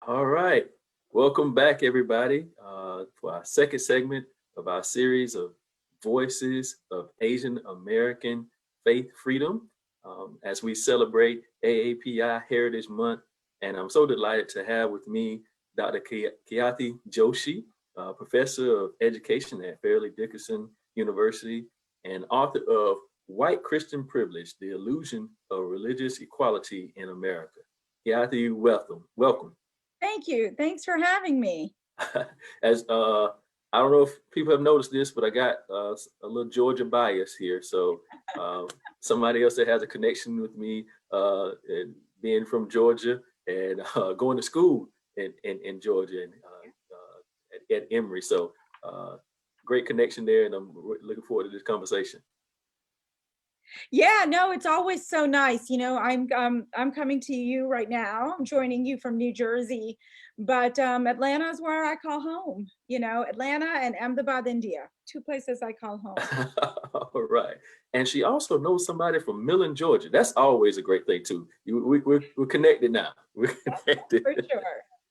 All right. Welcome back, everybody, for our second segment of our series of Voices of Asian American Faith Freedom as we celebrate AAPI Heritage Month. And I'm so delighted to have with me Dr. Khyati Joshi, professor of education at Fairleigh Dickinson University and author of White Christian Privilege, The Illusion of Religious Equality in America. Khyati, welcome. Welcome. Thank you. Thanks for having me. As I don't know if people have noticed this, but I got a little Georgia bias here. So somebody else that has a connection with me, and being from Georgia and going to school in Georgia and at Emory. So great connection there, and I'm looking forward to this conversation. Yeah, no, it's always so nice. I'm coming to you right now. I'm joining you from New Jersey, but Atlanta is where I call home. Atlanta and Ahmedabad, India, two places I call home. All right. And she also knows somebody from Millen, Georgia. That's always a great thing too. We're connected now. We're connected. For sure.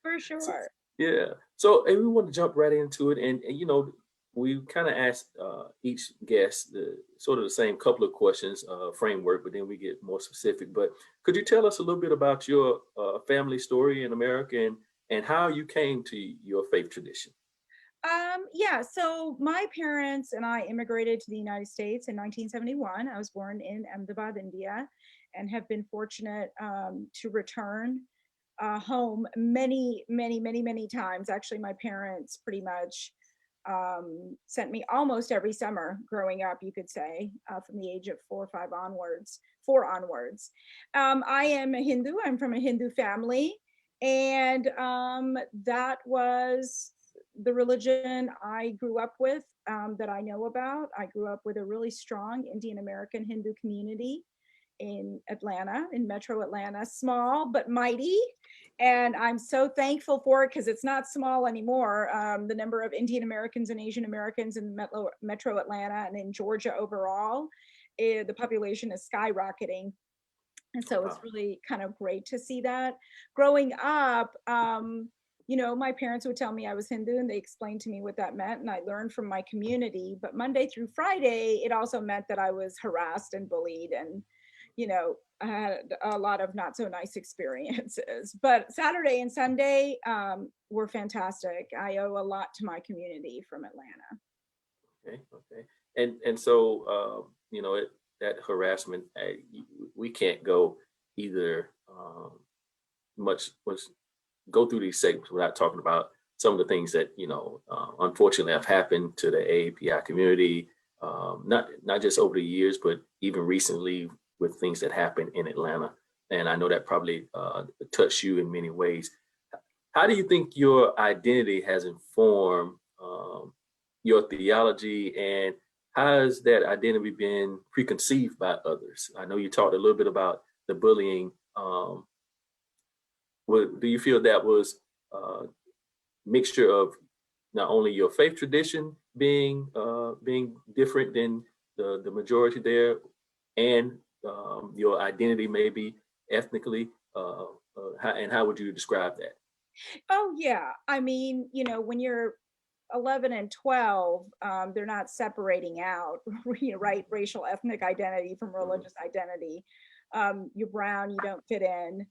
For So, sure. yeah. So and we want to jump right into it. And we kind of asked each guest the same couple of questions framework, but then we get more specific. But could you tell us a little bit about your family story in America and how you came to your faith tradition? Yeah, so my parents and I immigrated to the United States in 1971. I was born in Ahmedabad, India, and have been fortunate to return home many, many, many, many times. Actually, my parents pretty much sent me almost every summer growing up, you could say, from the age of 4 or 5 onwards, 4 onwards. I am a Hindu. I'm from a Hindu family, and that was the religion I grew up with, that I know about. I grew up with a really strong Indian American Hindu community in Atlanta, in Metro Atlanta, small but mighty. And I'm so thankful for it because it's not small anymore. The number of Indian Americans and Asian Americans in Metro Atlanta and in Georgia overall, the population is skyrocketing. And so it's Wow. really kind of great to see that. Growing up, my parents would tell me I was Hindu and they explained to me what that meant. And I learned from my community. But Monday through Friday, it also meant that I was harassed and bullied and, I had a lot of not so nice experiences. But Saturday and Sunday were fantastic. I owe a lot to my community from Atlanta. Okay. Okay. And so that harassment, we can't go either much go through these segments without talking about some of the things that unfortunately have happened to the AAPI community, not just over the years, but even recently with things that happened in Atlanta. And I know that probably touched you in many ways. How do you think your identity has informed your theology, and how has that identity been preconceived by others? I know you talked a little bit about the bullying. Do you feel that was a mixture of not only your faith tradition being different than the majority there, and your identity maybe ethnically, and how would you describe that? Oh, yeah. I mean, when you're 11 and 12, they're not separating out, right? Racial, ethnic identity from Mhm. religious identity. You're brown, you don't fit in.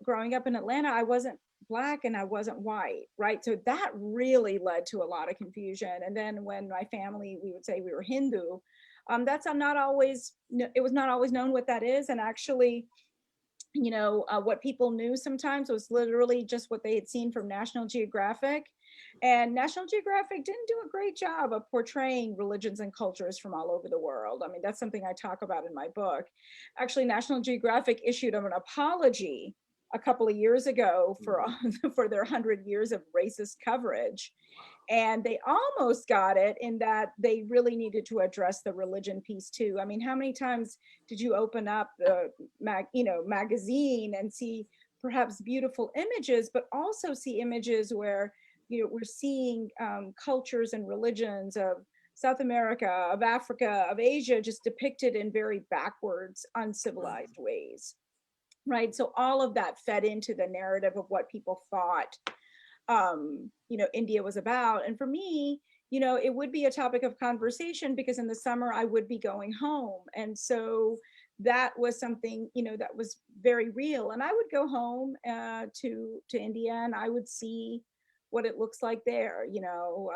Growing up in Atlanta, I wasn't Black and I wasn't white, right? So that really led to a lot of confusion. And then when my family, we would say we were Hindu, that's not always, it was not always known what that is. And actually, what people knew sometimes was literally just what they had seen from National Geographic. And National Geographic didn't do a great job of portraying religions and cultures from all over the world. I mean, that's something I talk about in my book. Actually, National Geographic issued an apology a couple of years ago for Mhm. for their 100 years of racist coverage, and they almost got it in that they really needed to address the religion piece too. I mean, how many times did you open up the magazine and see perhaps beautiful images, but also see images where we're seeing cultures and religions of South America, of Africa, of Asia, just depicted in very backwards, uncivilized ways. right? So all of that fed into the narrative of what people thought, India was about. And for me, it would be a topic of conversation because in the summer I would be going home. And so that was something, that was very real. And I would go home to India, and I would see what it looks like there. You know,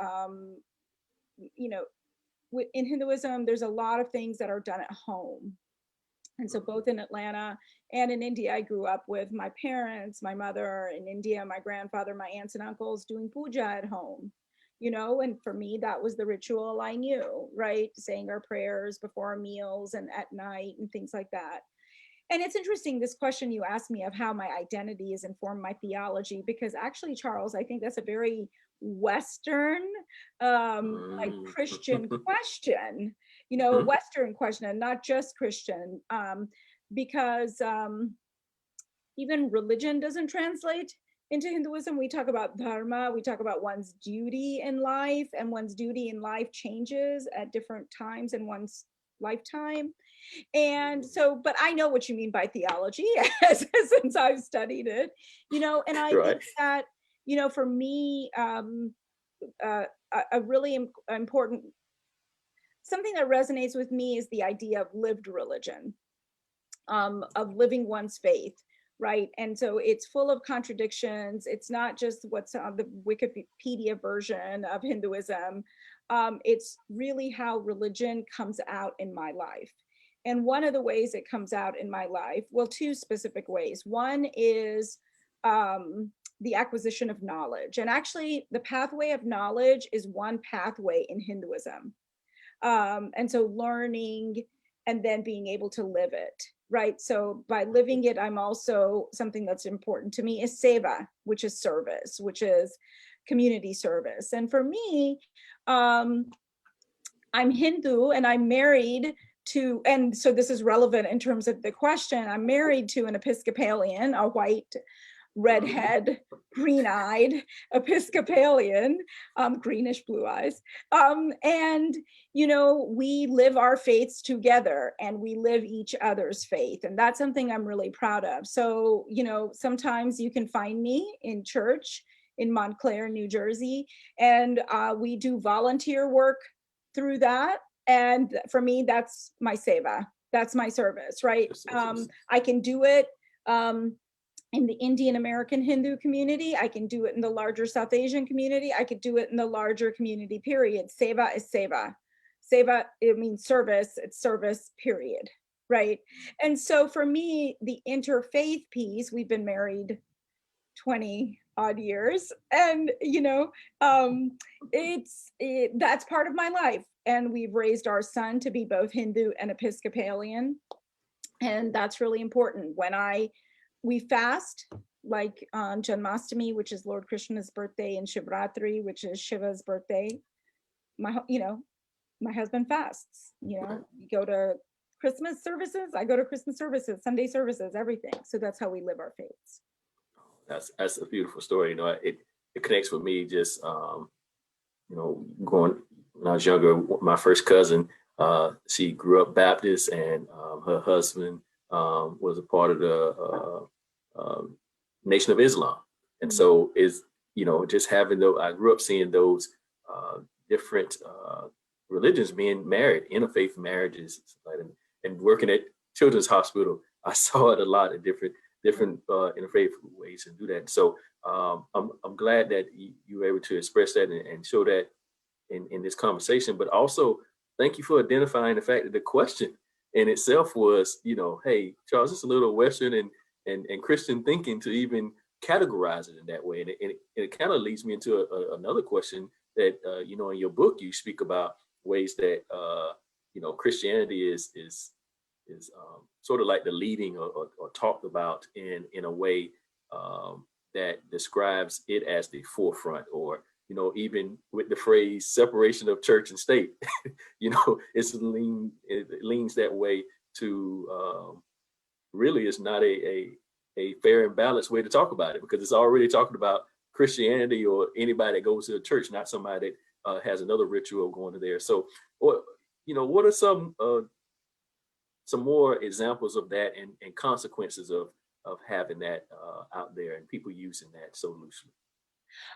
in Hinduism, there's a lot of things that are done at home. And so both in Atlanta and in India, I grew up with my parents, my mother in India, my grandfather, my aunts and uncles doing puja at home, and for me, that was the ritual I knew, right? Saying our prayers before our meals and at night and things like that. And it's interesting, this question you asked me of how my identity has informed my theology, because actually, Charles, I think that's a very Western, like Mm. Christian question, Western question, and not just Christian, because even religion doesn't translate into Hinduism. We talk about dharma, we talk about one's duty in life, and one's duty in life changes at different times in one's lifetime. And so, but I know what you mean by theology since I've studied it, and I Right. think that, for me, a really important, something that resonates with me is the idea of lived religion, of living one's faith, right? And so it's full of contradictions. It's not just what's on the Wikipedia version of Hinduism. It's really how religion comes out in my life. And one of the ways it comes out in my life, well, two specific ways. One is the acquisition of knowledge. And actually, the pathway of knowledge is one pathway in Hinduism. And so learning and then being able to live it, right? So by living it, I'm also, something that's important to me is seva, which is service, which is community service. And for me, I'm Hindu and I'm married to, and so this is relevant in terms of the question, I'm married to an Episcopalian, a white, redhead, green-eyed Episcopalian, greenish blue eyes. And, we live our faiths together and we live each other's faith. And that's something I'm really proud of. So, sometimes you can find me in church in Montclair, New Jersey, and we do volunteer work through that. And for me, that's my seva. That's my service, right? I can do it in the Indian American Hindu community. I can do it in the larger South Asian community. I could do it in the larger community, period. Seva is seva. Seva, it means service, it's service, period, right? And so for me, the interfaith piece, we've been married 20 odd years, and that's part of my life. And we've raised our son to be both Hindu and Episcopalian, and that's really important. We fast, like on Janmashtami, which is Lord Krishna's birthday, and Shivratri, which is Shiva's birthday. My husband fasts. We go to Christmas services. I go to Christmas services, Sunday services, everything. So that's how we live our faiths. That's a beautiful story. It connects with me. Just going when I was younger, my first cousin, she grew up Baptist, and her husband was a part of the Nation of Islam. And so just having those, I grew up seeing those different religions being married, interfaith marriages, and working at Children's Hospital, I saw it a lot of different interfaith ways to do that. So I'm glad that you were able to express that and show that in this conversation. But also, thank you for identifying the fact that the question in itself was, hey, Charles, it's a little Western and Christian thinking to even categorize it in that way. And it kind of leads me into another question that, in your book, you speak about ways that, Christianity is sort of like the leading or talked about in a way that describes it as the forefront, or, even with the phrase separation of church and state, it leans that way to really it's not a fair and balanced way to talk about it, because it's already talking about Christianity or anybody that goes to a church, not somebody that has another ritual going to there. So, what are some more examples of that and consequences of of having that out there and people using that so loosely.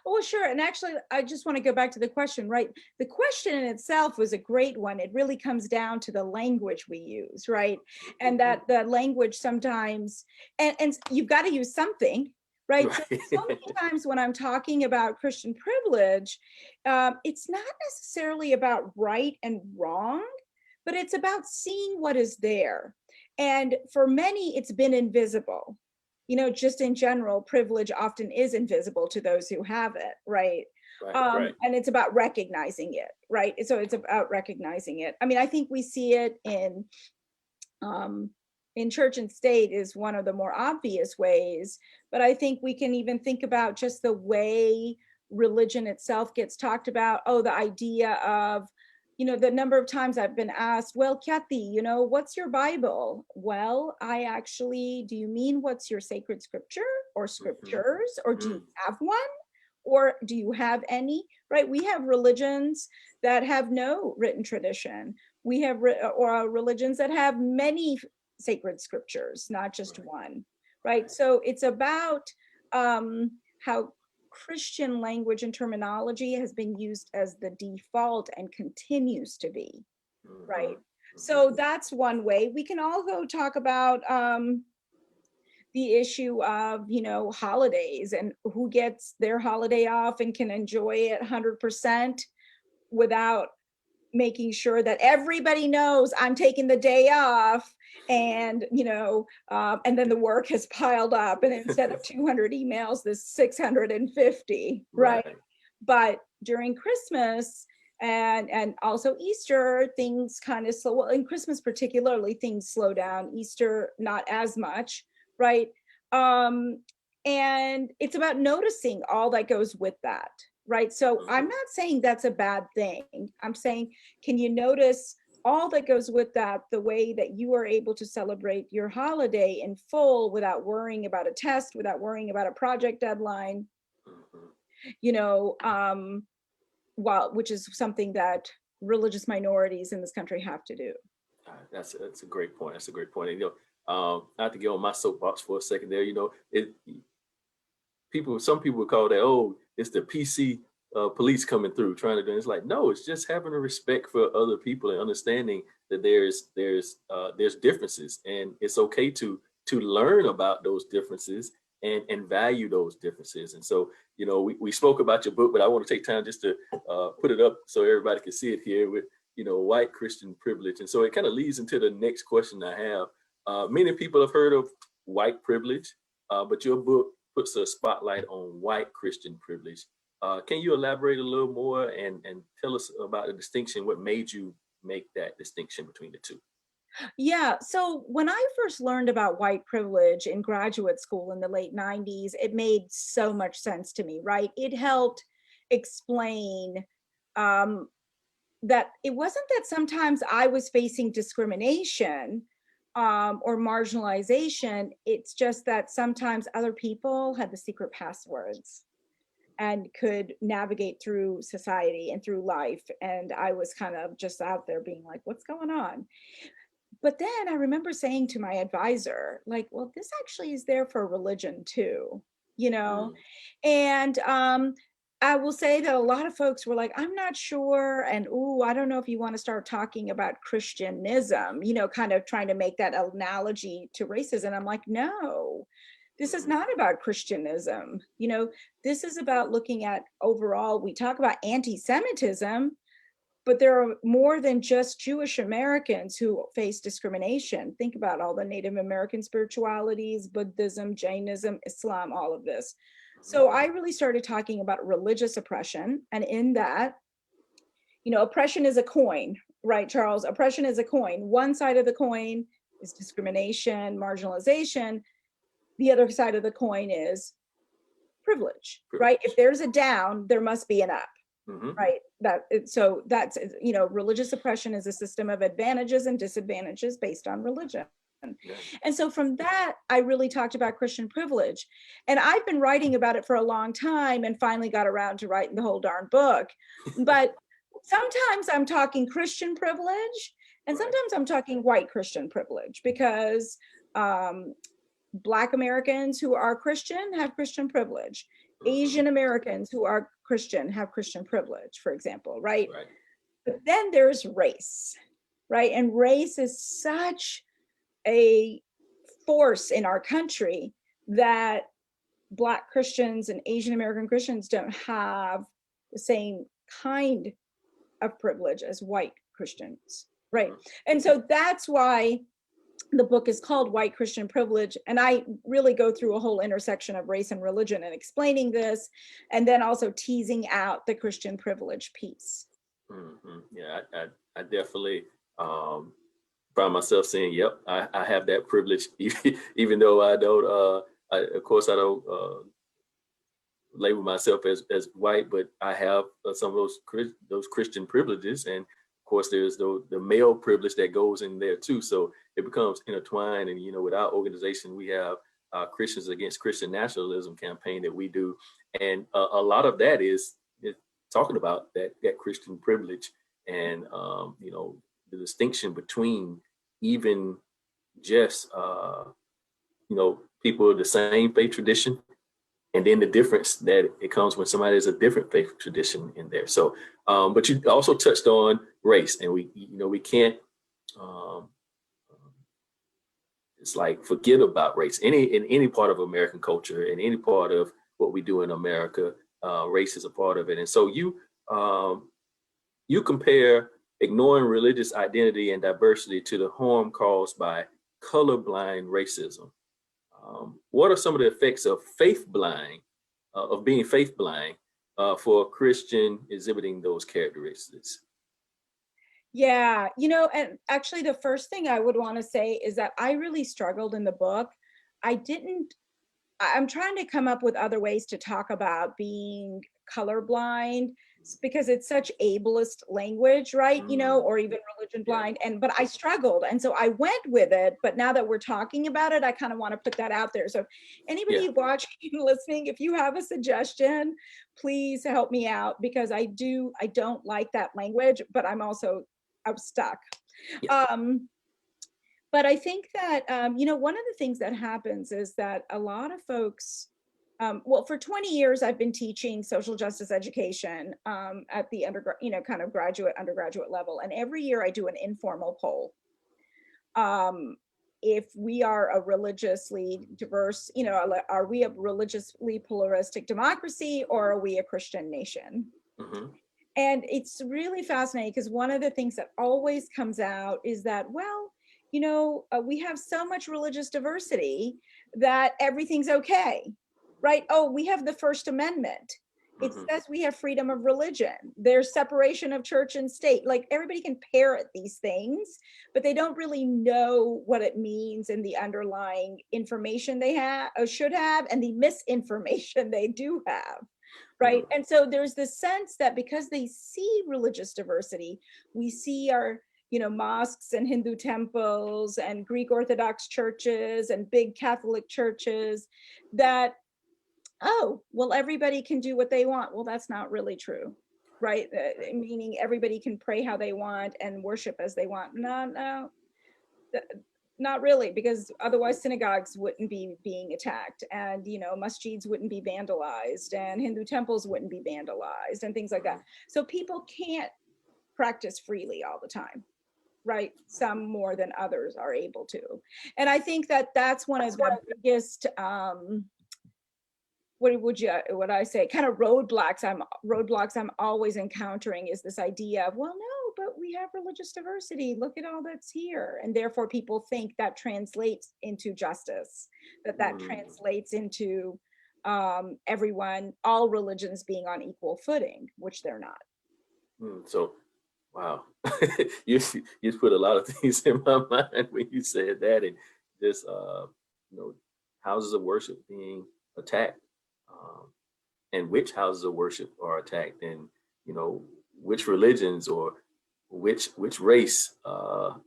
Oh, sure. And actually, I just want to go back to the question, right? The question in itself was a great one. It really comes down to the language we use, right? And that the language sometimes, and you've got to use something, right? So many times when I'm talking about Christian privilege, it's not necessarily about right and wrong, but it's about seeing what is there. And for many, it's been invisible. Just in general, privilege often is invisible to those who have it, right? Right. And it's about recognizing it, right? So it's about recognizing it. I mean, I think we see it in church and state is one of the more obvious ways, but I think we can even think about just the way religion itself gets talked about. Oh, the idea of, the number of times I've been asked, well, Khyati, what's your Bible? Well, do you mean what's your sacred scripture or scriptures, or do you have one? Or do you have any, right? We have religions that have no written tradition. We have religions that have many sacred scriptures, not just one, right? So it's about how Christian language and terminology has been used as the default and continues to be, right? So that's one way. We can also talk about the issue of, holidays and who gets their holiday off and can enjoy it 100% without making sure that everybody knows I'm taking the day off, and and then the work has piled up, and instead of 200 emails, there's 650, right? But during Christmas and also Easter, things kind of slow. Well, in Christmas particularly, things slow down. Easter, not as much, right? And it's about noticing all that goes with that. Right. So I'm not saying that's a bad thing. I'm saying, can you notice all that goes with that, the way that you are able to celebrate your holiday in full without worrying about a test, without worrying about a project deadline, which is something that religious minorities in this country have to do. That's a great point. That's a great point. And, not to get on my soapbox for a second there, some people would call that, oh, it's the PC police coming through trying to do it. It's like, no, it's just having a respect for other people and understanding that there's differences, and it's okay to learn about those differences and value those differences. And so, we spoke about your book, but I want to take time just to put it up so everybody can see it here with, white Christian privilege. And so it kind of leads into the next question I have. Many people have heard of white privilege, but your book puts a spotlight on white Christian privilege. Can you elaborate a little more and tell us about the distinction? What made you make that distinction between the two? Yeah. So when I first learned about white privilege in graduate school in the late 90s, it made so much sense to me, right? It helped explain that it wasn't that sometimes I was facing discrimination or marginalization. It's just that sometimes other people had the secret passwords and could navigate through society and through life. And I was kind of just out there being like, what's going on? But then I remember saying to my advisor, like, well, this actually is there for religion too, And I will say that a lot of folks were like, I'm not sure. And, I don't know if you want to start talking about Christianism, kind of trying to make that analogy to racism. I'm like, no, this is not about Christianism. This is about looking at overall, we talk about anti-Semitism, but there are more than just Jewish Americans who face discrimination. Think about all the Native American spiritualities, Buddhism, Jainism, Islam, all of this. So I really started talking about religious oppression. And in that, oppression is a coin, right, Charles? Oppression is a coin. One side of the coin is discrimination, marginalization. The other side of the coin is privilege, right? If there's a down, there must be an up. Right. So that's, religious oppression is a system of advantages and disadvantages based on religion. And so from that, I really talked about Christian privilege. And I've been writing about it for a long time and finally got around to writing the whole darn book. But sometimes I'm talking Christian privilege and sometimes I'm talking white Christian privilege because Black Americans who are Christian have Christian privilege. Asian Americans who are Christian have Christian privilege, for example, right? Right. But then there's race, right? And race is such a force in our country that Black Christians and Asian American Christians don't have the same kind of privilege as white Christians, right? And so that's why the book is called White Christian Privilege. And I really go through a whole intersection of race and religion and explaining this, and then also teasing out the Christian privilege piece. Yeah, I definitely find myself saying, yep, I have that privilege, even though I don't, of course, I don't label myself as white, but I have some of those Christian privileges. And of course, there's the male privilege that goes in there too. So it becomes intertwined. And, with our organization, we have Christians Against Christian Nationalism campaign that we do. And a lot of that is talking about that Christian privilege and, the distinction between even just, people of the same faith tradition, and then the difference that it comes when somebody has a different faith tradition in there. So, but you also touched on race, and we can't, it's like forget about race. In any part of American culture, in any part of what we do in America, race is a part of it. And so you compare ignoring religious identity and diversity to the harm caused by colorblind racism. What are some of the effects of being faith blind for a Christian exhibiting those characteristics? Yeah, and actually the first thing I would want to say is that I really struggled in the book. I'm trying to come up with other ways to talk about being colorblind because it's such ableist language, right? Or even religion blind. But I struggled. And so I went with it. But now that we're talking about it, I kind of want to put that out there. So anybody watching and listening, if you have a suggestion, please help me out, because I don't like that language, but I'm stuck. But I think that, one of the things that happens is that a lot of folks, for 20 years, I've been teaching social justice education at the undergraduate level. And every year I do an informal poll. If we are a religiously diverse, are we a religiously pluralistic democracy, or are we a Christian nation? And it's really fascinating because one of the things that always comes out is that, we have so much religious diversity that everything's okay, right? Oh, we have the First Amendment. It says we have freedom of religion. There's separation of church and state. Like, everybody can parrot these things, but they don't really know what it means and the underlying information they have or should have, and the misinformation they do have. Right. And so there's this sense that because they see religious diversity, we see our, mosques and Hindu temples and Greek Orthodox churches and big Catholic churches, that, oh, well, everybody can do what they want. Well, that's not really true. Right. Meaning everybody can pray how they want and worship as they want. No. Not really, because otherwise synagogues wouldn't be being attacked, and masjids wouldn't be vandalized, and Hindu temples wouldn't be vandalized, and things like that. So people can't practice freely all the time, right? Some more than others are able to. And I think that that's one of the biggest what I say, kind of roadblocks I'm always encountering, is this idea of, well, no, but we have religious diversity. Look at all that's here. And therefore people think that translates into justice, that translates into everyone, all religions being on equal footing, which they're not. So, wow, you put a lot of things in my mind when you said that, and this, houses of worship being attacked. And which houses of worship are attacked, and which religions or which race are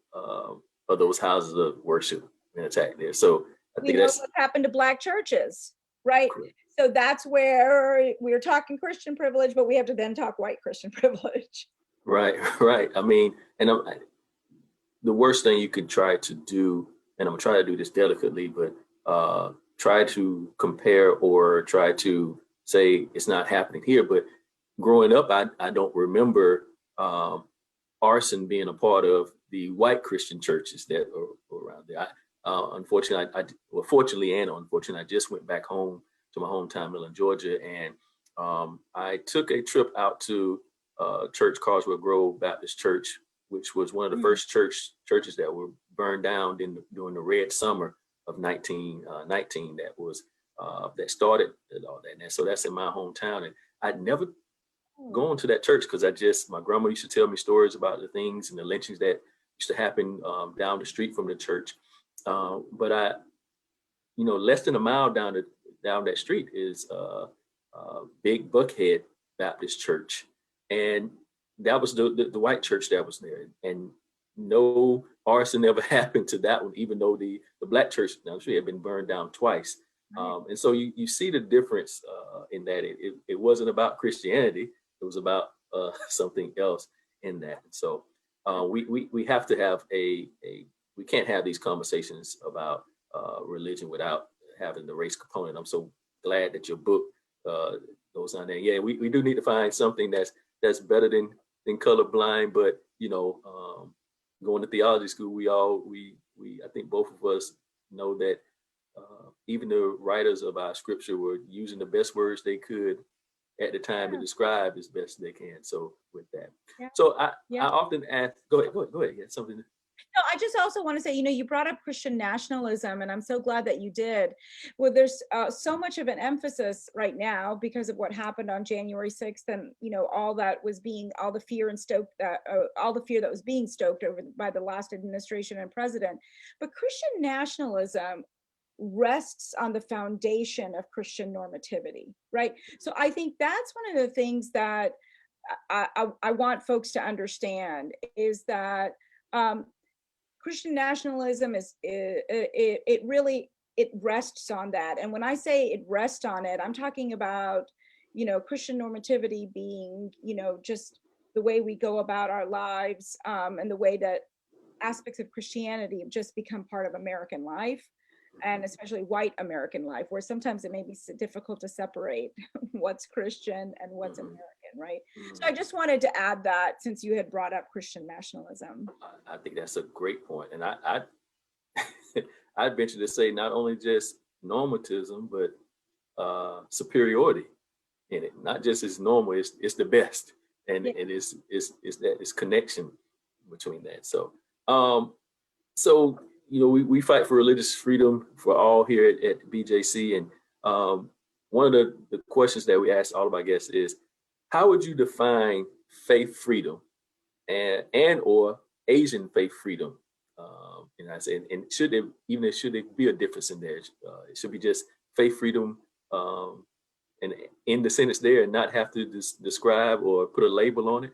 those houses of worship being attacked there. So I think that's what happened to Black churches, right? Correct. So that's where we're talking Christian privilege, but we have to then talk white Christian privilege. Right. I mean, and the worst thing you could try to do, and I'm trying to do this delicately, but try to compare or try to say it's not happening here. But growing up, I don't remember arson being a part of the white Christian churches that are around there. Fortunately and unfortunately, I just went back home to my hometown, Millen, Georgia, and I took a trip out to Church Carswell Grove Baptist Church, which was one of the first churches that were burned down during the Red Summer of 1919. That started all that. And so that's in my hometown, and I'd never gone to that church because my grandma used to tell me stories about the things and the lynchings that used to happen down the street from the church. But less than a mile down that street is Big Buckhead Baptist Church, and that was the white church that was there, and no arson ever happened to that one, even though the black church down the street had been burned down twice. And so you see the difference in that it wasn't about Christianity; it was about something else in that. So we have to have we can't have these conversations about religion without having the race component. I'm so glad that your book goes on there. Yeah, we do need to find something that's better than colorblind, but going to theology school, we I think both of us know that even the writers of our scripture were using the best words they could at the time to describe as best they can. So with that, so I often ask. Go ahead. Yeah, something. No, I just also want to say, you brought up Christian nationalism, and I'm so glad that you did. Well, there's so much of an emphasis right now because of what happened on January 6th, and all the fear that was being stoked over by the last administration and president. But Christian nationalism rests on the foundation of Christian normativity, right? So I think that's one of the things that I want folks to understand is that Christian nationalism it rests on that. And when I say it rests on it, I'm talking about, Christian normativity being, just the way we go about our lives, and the way that aspects of Christianity have just become part of American life, and especially white American life, where sometimes it may be difficult to separate what's Christian and what's American, right? So I just wanted to add that since you had brought up Christian nationalism. I think that's a great point. And I'd venture to say not only just normatism, but superiority in it. Not just as normal, it's the best. And it's connection between that. So we fight for religious freedom for all here at BJC. And one of the questions that we ask all of our guests is, how would you define faith freedom and or Asian faith freedom? And I say, and should there be a difference in there? It should be just faith freedom and in the sentence there, and not have to describe or put a label on it.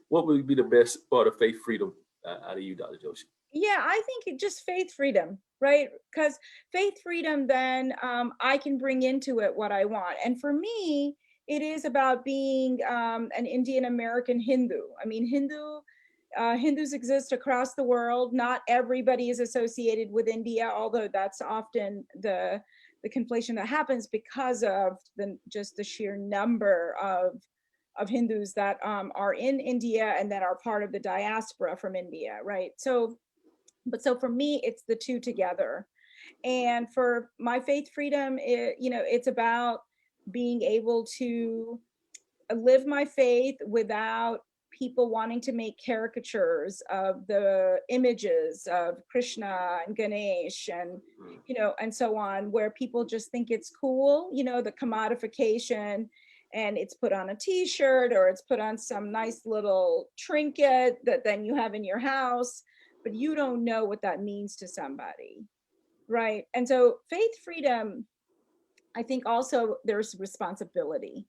What would be the best part of faith freedom out of you, Dr. Joshi? Yeah, I think just faith freedom, right? Because faith freedom, then I can bring into it what I want. And for me, it is about being an Indian American Hindu. I mean, Hindus exist across the world. Not everybody is associated with India, although that's often the conflation that happens because of the sheer number of Hindus that are in India and that are part of the diaspora from India, right? So for me, it's the two together. And for my faith freedom, it's about being able to live my faith without people wanting to make caricatures of the images of Krishna and Ganesh and, and so on, where people just think it's cool, the commodification, and it's put on a t-shirt or it's put on some nice little trinket that then you have in your house, but you don't know what that means to somebody, right? And so faith freedom, I think also there's responsibility.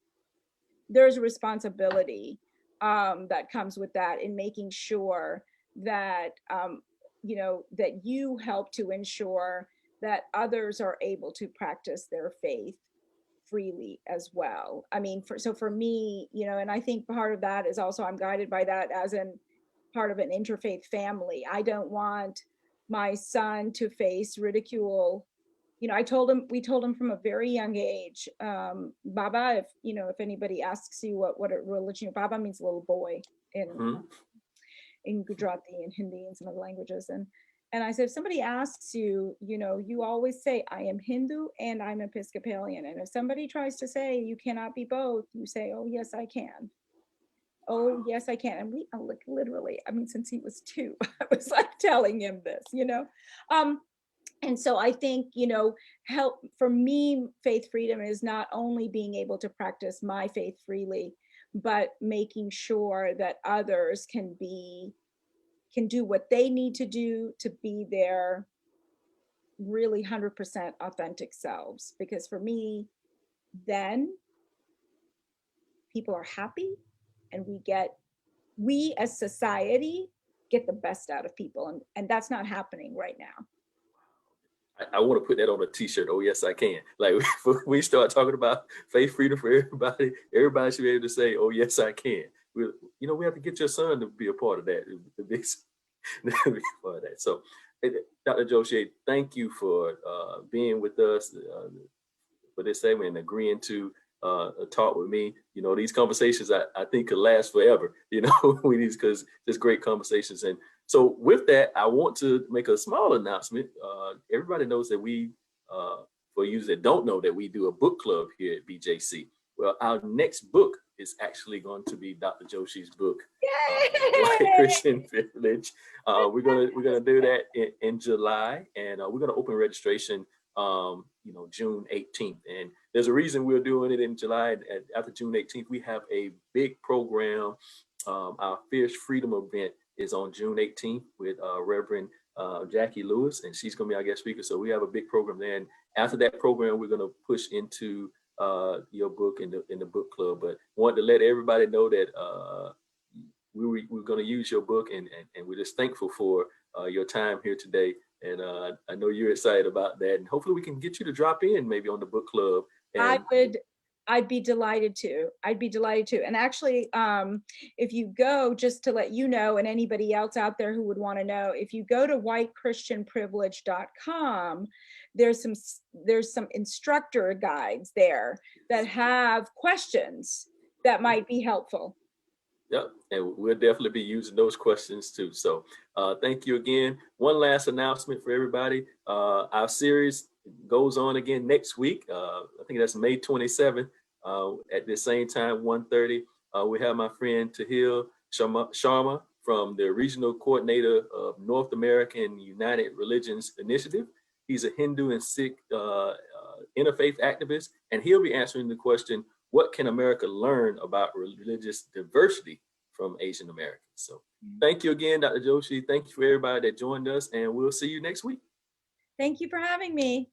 There's responsibility that comes with that in making sure that, that you help to ensure that others are able to practice their faith freely as well. I mean, for me, and I think part of that is also I'm guided by that as in part of an interfaith family. I don't want my son to face ridicule, we told him from a very young age, Baba, if anybody asks you what a religion, Baba means little boy in Gujarati and Hindi and some other languages. And I said, if somebody asks you, you always say, I am Hindu and I'm Episcopalian. And if somebody tries to say you cannot be both, you say, oh, yes, I can. Oh, yes, I can. And we like literally, since he was 2, I was like telling him this, and so I think, help for me, faith freedom is not only being able to practice my faith freely, but making sure that others can do what they need to do to be their really 100% authentic selves. Because for me, then people are happy and we as society get the best out of people. And that's not happening right now. I want to put that on a t-shirt. Oh, yes, I can. Like we start talking about faith freedom for everybody. Everybody should be able to say, oh, yes, I can. We have to get your son to be a part of that. The big part of that. So, Dr. Joshi, thank you for being with us for this segment and agreeing to talk with me. These conversations I think could last forever. Because there's great conversations. And so with that, I want to make a small announcement. Everybody knows that for you that don't know, that we do a book club here at BJC. Well, our next book is actually going to be Dr. Joshi's book, White Christian Privilege. We're gonna do that in July, and we're gonna open registration June 18th. And there's a reason we're doing it in July. And after June 18th, we have a big program. Our Fierce Freedom event is on June 18th with Reverend Jackie Lewis, and she's going to be our guest speaker. So we have a big program there. And after that program, we're going to push into your book in the book club. But wanted to let everybody know that we're going to use your book, and we're just thankful for your time here today. And I know you're excited about that. And hopefully we can get you to drop in maybe on the book club. And I'd be delighted to. And actually, if you go, just to let you know, and anybody else out there who would want to know, if you go to whitechristianprivilege.com, there's some instructor guides there that have questions that might be helpful. Yep, and we'll definitely be using those questions too. So thank you again. One last announcement for everybody. Our series goes on again next week. I think that's May 27th at the same time, 1:30. We have my friend Tahil Sharma from the Regional Coordinator of North American United Religions Initiative. He's a Hindu and Sikh interfaith activist, and he'll be answering the question, what can America learn about religious diversity from Asian Americans? So thank you again, Dr. Joshi. Thank you for everybody that joined us, and we'll see you next week. Thank you for having me.